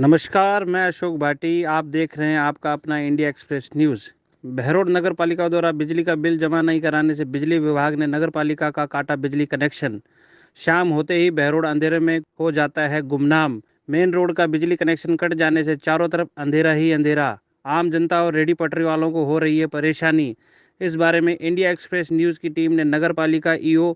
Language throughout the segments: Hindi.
नमस्कार, मैं अशोक भाटी। आप देख रहे हैं आपका अपना इंडिया एक्सप्रेस न्यूज़। बहरोड नगर पालिका द्वारा बिजली का बिल जमा नहीं कराने से बिजली विभाग ने नगर पालिका का काटा बिजली कनेक्शन। शाम होते ही बहरोड अंधेरे में हो जाता है गुमनाम। मेन रोड का बिजली कनेक्शन कट जाने से चारों तरफ अंधेरा ही अंधेरा। आम जनता और रेडी पटरी वालों को हो रही है परेशानी। इस बारे में इंडिया एक्सप्रेस न्यूज़ की टीम ने नगर पालिका ईओ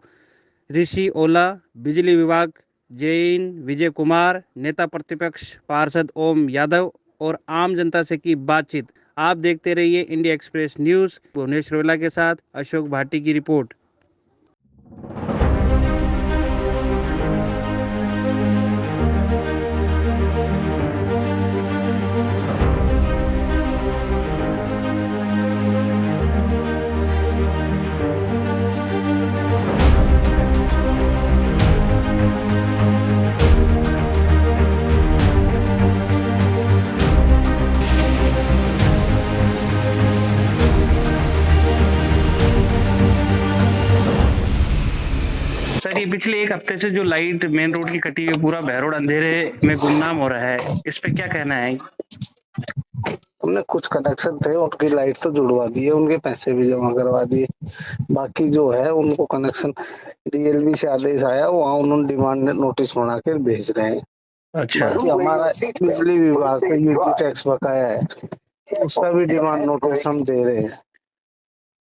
ऋषि ओला, बिजली विभाग जैन विजय कुमार, नेता प्रतिपक्ष पार्षद ओम यादव और आम जनता से की बातचीत। आप देखते रहिए इंडिया एक्सप्रेस न्यूज़। भुवनेश रोला के साथ अशोक भाटी की रिपोर्ट। सर, ये पिछले एक हफ्ते से जो लाइट मेन रोड की कटी हुई है, पूरा बहरोड अंधेरे में गुमनाम हो रहा है, इस पे क्या कहना है? हमने कुछ कनेक्शन थे उनकी लाइट तो जुड़वा दी है, उनके पैसे भी जमा करवा दिए। बाकी जो है उनको कनेक्शन डीएलबी से आदेश आया, वहाँ उन्होंने डिमांड नोटिस बना कर भेज रहे हैं। अच्छा। बाकी हमारा बिजली विभाग का यूटी टैक्स बकाया है, उसका भी डिमांड नोटिस हम दे रहे हैं,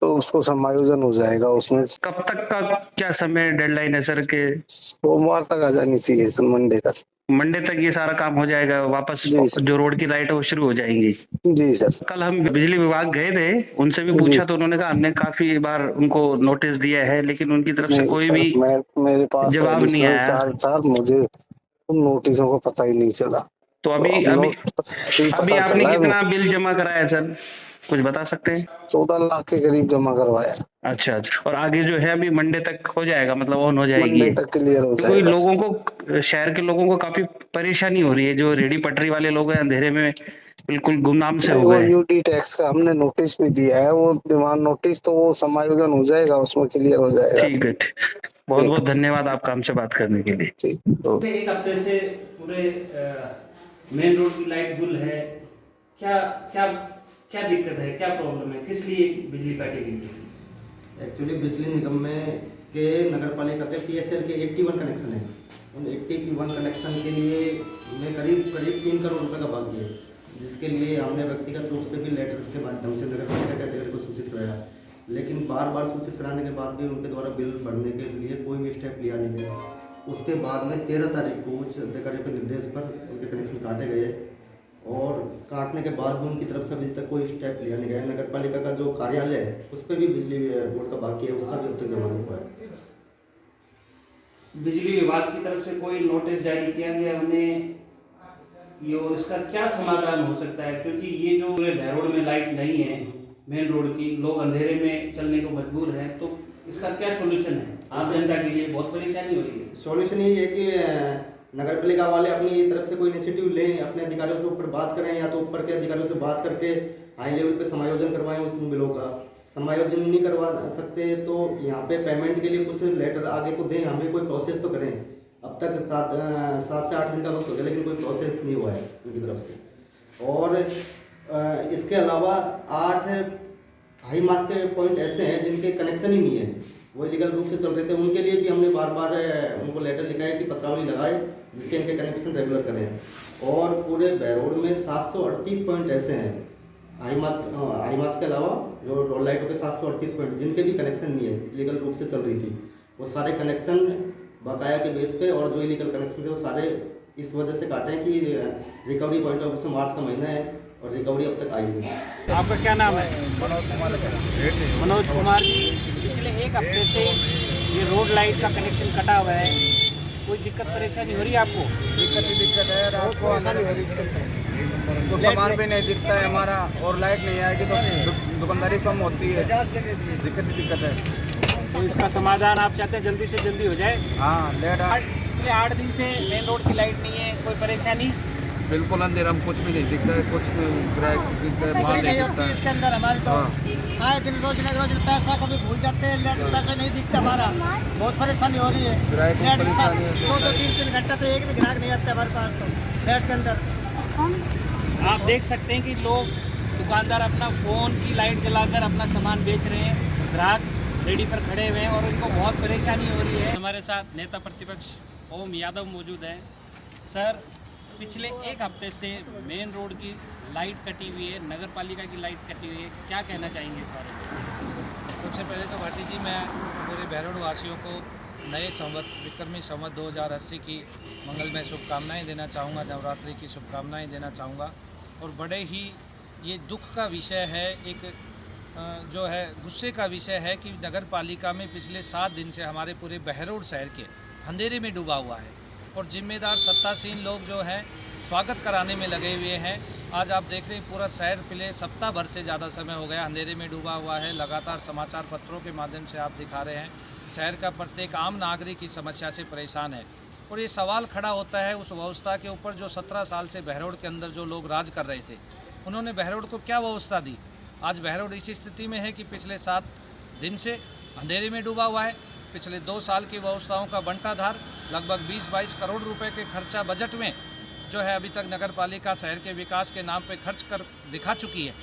तो उसको समायोजन हो जाएगा। उसमें कब तक का क्या समय डेडलाइन है सर के? सोमवार तक आ जानी चाहिए सर, मंडे तक। मंडे तक ये सारा काम हो जाएगा, वापस जी सर। जो रोड की लाइट है वो शुरू हो जाएंगी। जी सर। कल हम बिजली विभाग गए थे, उनसे भी पूछा तो उन्होंने कहा हमने काफी बार उनको नोटिस दिया है, लेकिन उनकी तरफ से कोई भी मेरे पास जवाब नहीं आया। चार्ज था, मुझे उन नोटिसों को पता ही नहीं चला। तो अभी आपने कितना बिल जमा कराया सर, कुछ बता सकते हैं? 14 लाख के करीब जमा करवाया। अच्छा अच्छा। और आगे जो है अभी मंडे तक हो जाएगा, मतलब ऑन हो जाएगी? मंडे तक क्लियर हो क्योंकि जाएगा। लोगों को, शहर के लोगों को काफी परेशानी हो रही है। जो रेडी पटरी वाले लोग हैं अंधेरे में बिल्कुल गुमनाम से हो वो गए। यूटी टैक्स का हमने नोटिस भी दिया है, वो डिमांड नोटिस, तो वो समायोजन हो जाएगा, उसमें क्लियर हो जाएगा। ठीक है, बहुत बहुत धन्यवाद आपका हमसे बात करने के लिए। ठीक। एक हफ्ते से पूरे मेन रोड की लाइट गुल है। क्या क्या क्या दिक्कत है, क्या प्रॉब्लम है, किस लिए बिजली काटी गई है? एक्चुअली बिजली निगम में के नगर पालिका के पीएसएल के 81 कनेक्शन है। उन 81 कनेक्शन के लिए हमें करीब 3 करोड़ रुपए का बाकी है, जिसके लिए हमने व्यक्तिगत रूप से भी लेटर्स के माध्यम से नगर पालिका के अधिकारी को सूचित कराया, लेकिन बार बार सूचित कराने के बाद भी उनके द्वारा बिल भरने के लिए कोई भी स्टेप लिया नहीं गया। उसके बाद में 13 तारीख को उच्च अधिकारी के निर्देश पर उनके कनेक्शन काटे गए, और काटने के बाद भी उनकी तरफ से अभी तक कोई स्टेप लिया नहीं गया। नगर पालिका का जो कार्यालय है उस पर भी बिजली बोर्ड का बाकी है, उसका भी अब तक जमा नहीं हुआ है। बिजली विभाग की तरफ से कोई नोटिस जारी किया गया उन्हें, ये और इसका क्या समाधान हो सकता है? क्योंकि ये जो बहरोड में लाइट नहीं है मेन रोड की, लोग अंधेरे में चलने को मजबूर हैं, तो इसका क्या सोल्यूशन है? आम जनता के लिए बहुत परेशानी हो रही है। सॉल्यूशन यही है कि नगर पालिका वाले अपनी तरफ से कोई इनिशिएटिव लें, अपने अधिकारियों से ऊपर बात करें, या तो ऊपर के अधिकारियों से बात करके हाई लेवल पे समायोजन करवाएं उस बिलों का। समायोजन नहीं करवा सकते तो यहाँ पे पेमेंट के लिए कुछ लेटर आगे को दें, हमें कोई प्रोसेस तो करें। अब तक 7 से 8 दिन का वक्त हो गया, लेकिन कोई प्रोसेस नहीं हुआ है उनकी तरफ से। और इसके अलावा 8 हाई मास के पॉइंट ऐसे हैं जिनके कनेक्शन ही नहीं है, वो इलीगल रूप से चल रहे थे। उनके लिए भी हमने बार बार उनको लेटर लिखा है कि पत्रावली लगाए, जिससे इनके कनेक्शन रेगुलर करें। और पूरे बहरोड में 738 पॉइंट ऐसे हैं हाई मास के अलावा, जो रोड लाइटों के 738 पॉइंट जिनके भी कनेक्शन नहीं है, इलीगल रूप से चल रही थी। वो सारे कनेक्शन बकाया के बेस पे, और जो इलीगल कनेक्शन थे वो सारे इस वजह से काटे हैं कि रिकवरी पॉइंट ऑफ से मार्च का महीना है और रिकवरी अब तक आई नहीं। आपका क्या नाम है? मनोज कुमार जी, पिछले एक हफ्ते से ये रोड लाइट का कनेक्शन कटा हुआ है, कोई दिक्कत परेशानी हो रही है आपको? दिक्कत है, रात को आसानी हो रही है, तो सामान भी नहीं दिखता है हमारा, और लाइट नहीं आएगी तो दुकानदारी कम होती है, दिक्कत है। तो इसका समाधान आप चाहते हैं जल्दी से जल्दी हो जाए? हाँ, लेट 8 दिन से मेन रोड की लाइट नहीं है, कोई परेशानी? बिल्कुल अंधेरा में कुछ भी नहीं दिखता है, कुछ माल नहीं दिखता है इसके अंदर हमारी तो आए दिन रोज पैसा कभी भूल जाते हैं, लेट पैसा नहीं दिखता हमारा, बहुत परेशानी हो रही है। लेट 2-3 घंटा तो एक भी ग्राहक नहीं आता हमारे पास तो लेट के अंदर। आप देख सकते हैं कि लोग दुकानदार अपना फ़ोन की लाइट जलाकर अपना सामान बेच रहे हैं, ग्राहक रेडी पर खड़े हुए हैं और उनको बहुत परेशानी हो रही है। हमारे साथ नेता प्रतिपक्ष ओम यादव मौजूद हैं। सर, पिछले एक हफ्ते से मेन रोड की लाइट कटी हुई है, नगर पालिका की लाइट कटी हुई है, क्या कहना चाहेंगे इस बारे में? सबसे पहले तो भाटी जी, मैं पूरे बहरोड वासियों को नए संवत विक्रमी संवत 2080 की मंगलमय शुभकामनाएं देना चाहूँगा, नवरात्रि की शुभकामनाएं देना चाहूँगा। और बड़े ही ये दुख का विषय है, एक जो है गुस्से का विषय है कि नगर पालिका में पिछले 7 दिन से हमारे पूरे बहरोड शहर के अंधेरे में डूबा हुआ है और जिम्मेदार सत्तासीन लोग जो हैं स्वागत कराने में लगे हुए हैं। आज आप देख रहे हैं पूरा शहर पिछले सप्ताह भर से ज़्यादा समय हो गया अंधेरे में डूबा हुआ है। लगातार समाचार पत्रों के माध्यम से आप दिखा रहे हैं शहर का प्रत्येक आम नागरिक इस समस्या से परेशान है। और ये सवाल खड़ा होता है उस व्यवस्था के ऊपर जो 17 साल से बहरोड के अंदर जो लोग राज कर रहे थे, उन्होंने बहरोड को क्या व्यवस्था दी। आज बहरोड इसी स्थिति में है कि पिछले 7 दिन से अंधेरे में डूबा हुआ है। पिछले 2 साल की व्यवस्थाओं का बंटाधार लगभग 20-22 करोड़ रुपए के खर्चा बजट में जो है अभी तक नगर पालिका शहर के विकास के नाम पे खर्च कर दिखा चुकी है।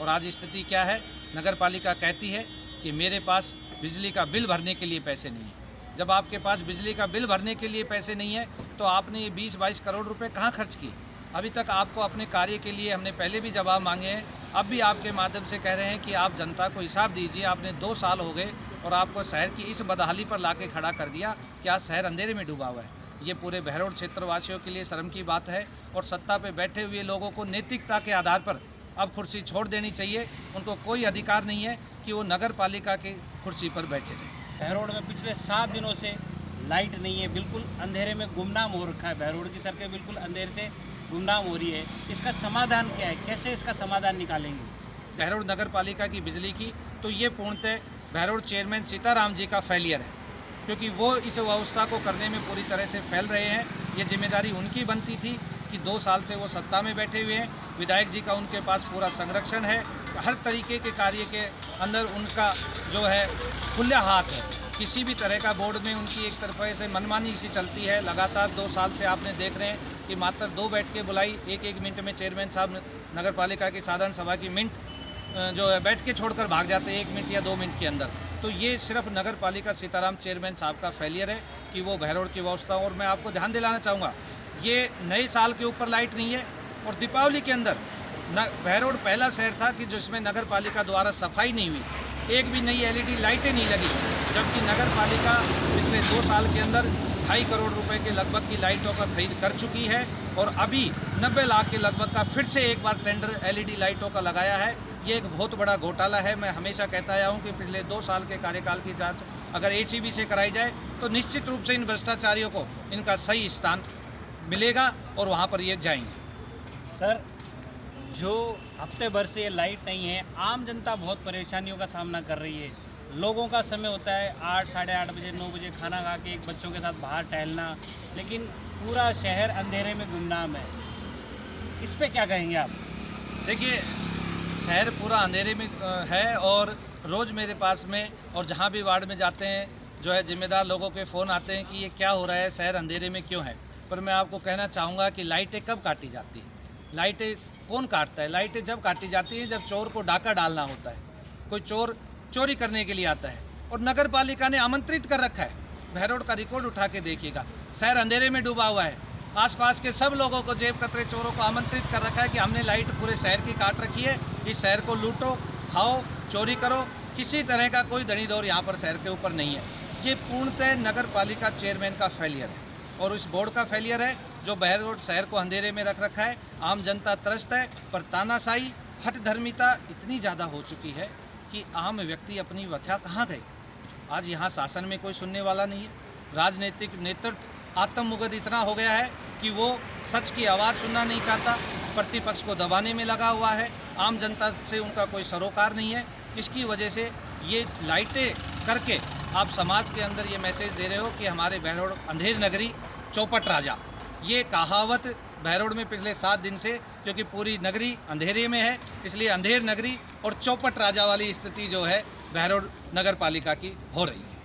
और आज स्थिति क्या है, नगर पालिका कहती है कि मेरे पास बिजली का बिल भरने के लिए पैसे नहीं है। जब आपके पास बिजली का बिल भरने के लिए पैसे नहीं है तो आपने ये 20-22 करोड़ रुपए कहाँ खर्च किए? अभी तक आपको अपने कार्य के लिए हमने पहले भी जवाब मांगे हैं, अब भी आपके माध्यम से कह रहे हैं कि आप जनता को हिसाब दीजिए। आपने 2 साल हो गए और आपको शहर की इस बदहाली पर लाके खड़ा कर दिया कि आज शहर अंधेरे में डूबा हुआ है। ये पूरे बहरोड क्षेत्रवासियों के लिए शर्म की बात है और सत्ता पे बैठे हुए लोगों को नैतिकता के आधार पर अब कुर्सी छोड़ देनी चाहिए। उनको कोई अधिकार नहीं है कि वो नगर पालिका की कुर्सी पर बैठे रहें। बहरोड में पिछले 7 दिनों से लाइट नहीं है, बिल्कुल अंधेरे में गुमनाम हो रखा है। बहरोड की सड़कें बिल्कुल अंधेरे से गुमनाम हो रही है। इसका समाधान क्या है, कैसे इसका समाधान निकालेंगे? बहरोड नगर पालिका की बिजली की तो ये पूर्णतः बहरोड चेयरमैन सीताराम जी का फेलियर है, क्योंकि वो इस व्यवस्था को करने में पूरी तरह से फैल रहे हैं। ये जिम्मेदारी उनकी बनती थी कि 2 साल से वो सत्ता में बैठे हुए हैं। विधायक जी का उनके पास पूरा संरक्षण है, हर तरीके के कार्य के अंदर उनका जो है खुला हाथ है। किसी भी तरह का बोर्ड में उनकी एक तरफे से मनमानी सी चलती है। लगातार 2 साल से आपने देख रहे हैं कि मात्र 2 बैठकें बुलाई, 1-1 मिनट में चेयरमैन साहब नगर पालिका की साधारण सभा की मिनट जो है बैठ के छोड़कर भाग जाते हैं 1 मिनट या 2 मिनट के अंदर। तो ये सिर्फ नगर पालिका सीताराम चेयरमैन साहब का फेलियर है कि वो बहरोड की व्यवस्था। और मैं आपको ध्यान दिलाना चाहूँगा, ये नए साल के ऊपर लाइट नहीं है और दीपावली के अंदर बहरोड पहला शहर था कि जिसमें नगर पालिका द्वारा सफाई नहीं हुई, एक भी नई LED लाइटें नहीं लगी, जबकि नगर पालिका पिछले 2 साल के अंदर 2.5 करोड़ रुपए के लगभग की लाइटों का खरीद कर चुकी है और अभी 90 लाख के लगभग का फिर से एक बार टेंडर LED लाइटों का लगाया है। ये एक बहुत बड़ा घोटाला है। मैं हमेशा कहता आया हूँ कि पिछले 2 साल के कार्यकाल की जांच अगर ACB से कराई जाए तो निश्चित रूप से इन भ्रष्टाचारियों को इनका सही स्थान मिलेगा और वहाँ पर ये जाएंगे। सर, जो हफ्ते भर से ये लाइट नहीं है, आम जनता बहुत परेशानियों का सामना कर रही है। लोगों का समय होता है 8, साढ़े 8 बजे, 9 बजे खाना खा के एक बच्चों के साथ बाहर टहलना, लेकिन पूरा शहर अंधेरे में गुमनाम है। इस पे क्या कहेंगे आप? देखिए, शहर पूरा अंधेरे में है और रोज़ मेरे पास में और जहाँ भी वार्ड में जाते हैं जो है जिम्मेदार लोगों के फ़ोन आते हैं कि ये क्या हो रहा है, शहर अंधेरे में क्यों है। पर मैं आपको कहना चाहूँगा कि लाइटें कब काटी जाती हैं, लाइटें कौन काटता है? लाइटें जब काटी जाती हैं जब चोर को डाका डालना होता है, कोई चोर चोरी करने के लिए आता है। और नगर पालिका ने आमंत्रित कर रखा है। बहरोड का रिकॉर्ड उठा के देखिएगा, शहर अंधेरे में डूबा हुआ है। आसपास के सब लोगों को, जेब कतरे चोरों को आमंत्रित कर रखा है कि हमने लाइट पूरे शहर की काट रखी है, इस शहर को लूटो, खाओ, चोरी करो। किसी तरह का कोई दड़ी दौर यहाँ पर शहर के ऊपर नहीं है। ये पूर्णतः नगर पालिका चेयरमैन का फेलियर है और इस बोर्ड का फेलियर है जो बहरोड शहर को अंधेरे में रख रखा है। आम जनता त्रस्त है, पर तानाशाही, हठधर्मिता इतनी ज़्यादा हो चुकी है कि आम व्यक्ति अपनी व्यथा कहाँ गए। आज यहाँ शासन में कोई सुनने वाला नहीं है। राजनीतिक नेतृत्व आत्ममुग्ध इतना हो गया है कि वो सच की आवाज़ सुनना नहीं चाहता, प्रतिपक्ष को दबाने में लगा हुआ है। आम जनता से उनका कोई सरोकार नहीं है। इसकी वजह से ये लाइटें करके आप समाज के अंदर ये मैसेज दे रहे हो कि हमारे बहरोड अंधेर नगरी चौपट राजा। ये कहावत बहरोड में पिछले 7 दिन से, क्योंकि पूरी नगरी अंधेरे में है, इसलिए अंधेर नगरी और चौपट राजा वाली स्थिति जो है बहरोड नगर पालिका की हो रही है।